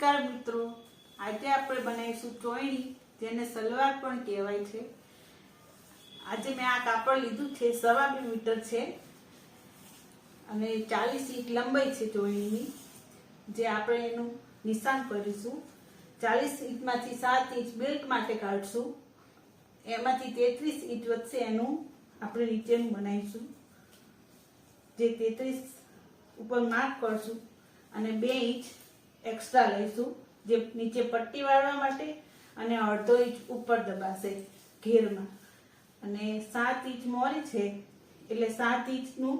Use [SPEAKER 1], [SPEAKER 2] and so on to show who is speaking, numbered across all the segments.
[SPEAKER 1] નમસ્કાર મિત્રો, આજે આપણે બનાવીશું ચોયણી, જેને સલવાર પણ કહેવાય છે। આજે મેં આ કાપડ લીધું છે, 2.5 મીટર છે અને 40 ઇંચ લંબાઈ છે ચોયણીની, જે આપણે એનું નિશાન કરીશું। 40 ઇંચમાંથી 7 ઇંચ બેલ્ટ માટે કાઢશું, એમાંથી 33 ઇંચ વધશે એનું આપણે નીચેનું બનાવીશું, જે 33 ઉપર માર્ક કરશું અને 2 ઇંચ एक्स्ट्रा लईशुं, जे नीचे पट्टी वाळवा माटे अने अर्धो इंच ऊपर दबाशे घेरमां अने 7 इंच मोरी छे एटले 7 इंच नुं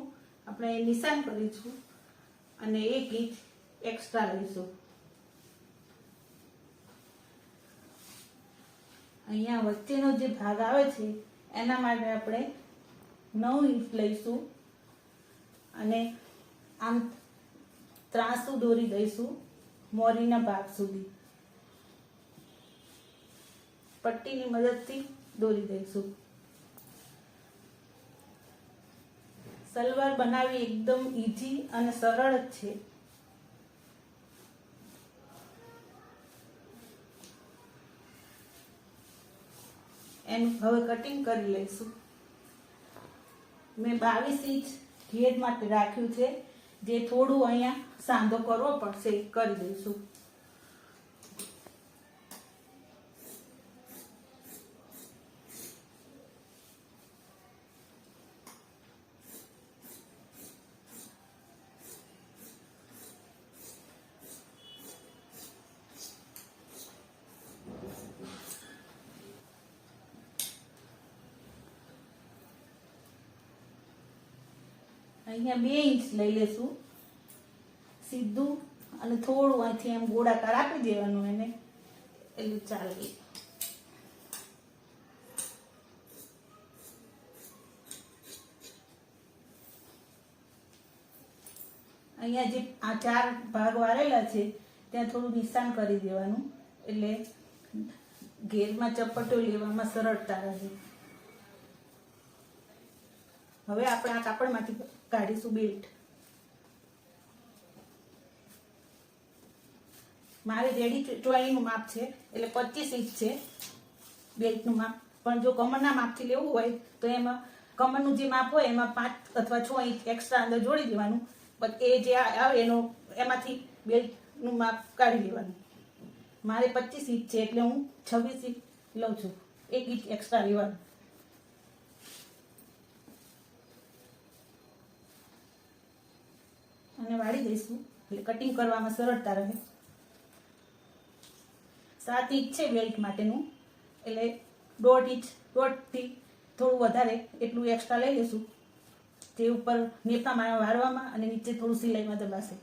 [SPEAKER 1] आपणे निशान करीशुं अने 1 इंच एक्स्ट्रा लईशुं। अहींया वच्चेनो जे भाग आवे छे एना माटे आपणे 9 इंच लईशुं अने आम ત્રાસું દોરી દઈશું મોરીના ભાગ સુધી, પટ્ટીની મદદથી દોરી દઈશું। સલવાર બનાવવી એકદમ ઈઝી અને સરળ જ છે। એનું હવે કટિંગ કરી લઈશું। મેં 22 ઇંચ ઘેર માટે રાખ્યું છે, જે થોડું અહીંયા સાંધો કરવો પડશે, કરી દઈશું। અહીંયા 2 ઇંચ લઈ લેશું સીધું અને થોડું અહીંથી એમ ગોળાકાર આપી દેવાનું એને, એટલે ચાલે। અહીંયા જે આ 4 ભાગ વાળેલા છે ત્યાં થોડું નિશાન કરી દેવાનું, એટલે ઘેરમાં ચપટો લેવામાં સરળતા રહે। હવે આપણે આ કાપડમાંથી કાઢીશું બેલ્ટ। મારે રેડી ચોયણીનું માપ છે એટલે 25 ઇંચ છે બેલ્ટનું માપ, પણ જો કમરના માપથી લેવું હોય તો એમાં કમરનું જે માપ હોય એમાં 5 અથવા 6 ઇંચ એક્સ્ટ્રા અંદર જોડી દેવાનું, પણ એ જે આવે એનો એમાંથી બેલ્ટનું માપ કાઢી લેવાનું। મારે 25 ઇંચ છે એટલે હું 26 ઇંચ લઉં છું, 1 ઇંચ એક્સ્ટ્રા લેવાનું। અને વાળી દઈશું એટલે કટિંગ કરવામાં સરળતા રહે। 7 ઇંચ છે બેલ્ટ માટેનું, એટલે 1.5 ઇંચ, 1.5 થી થોડું વધારે એટલું એક્સ્ટ્રા લઈ લઈશું, જે ઉપર નેપામાં વાળવામાં અને નીચે થોડું સિલાઈમાં દબાશે।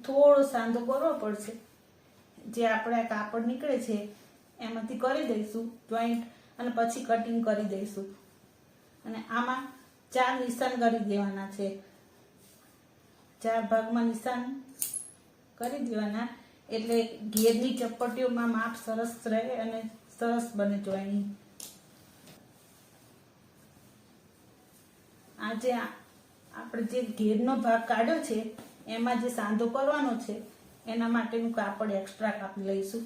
[SPEAKER 1] થોડો સાંધો કરવો પડશે, જે આપણે કાપડ નીકળે છે એમાંથી કરી દઈશું જોઈન્ટ અને પછી કટિંગ કરી દઈશું। અને આમાં 4 નિશાન કરી દેવાના છે, 4 ભાગમાં નિશાન કરી દેવાના, એટલે ઘેરની ચપટીઓમાં માપ સરસ રહે અને સરસ બને ચોયણી। આજે આપણે જે ઘેરનો ભાગ કાઢ્યો છે એમાં જે સાંધો કરવાનો છે એના માટેનું કાપડ એક્સ્ટ્રા કાપી લઈશું।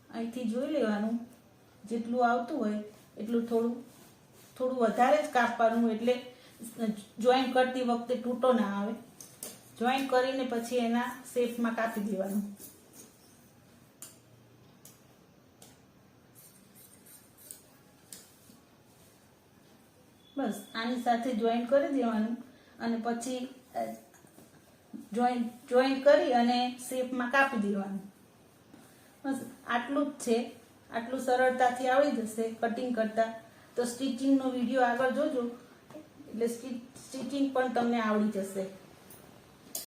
[SPEAKER 1] અહીંથી જોઈ લેવાનું, જેટલું આવતું હોય એટલું થોડું વધારે જ કાપવાનું, એટલે જોઈન્ટ કરતી વખતે તૂટો ના આવે। જોઈન્ટ કરીને પછી એના શેપમાં કાપી દેવાનું। બસ આની સાથે જોઈન્ટ કરી દેવાનું અને પછી જોઈન્ટ કરી અને શેપમાં કાપી દેવાનું। બસ આટલું જ છે, આટલું સરળતાથી આવડી જશે કટિંગ કરતા। તો સ્ટિચિંગનો વિડીયો આગળ જોજો, એટલે સ્ટિચિંગ પણ તમને આવડી જશે।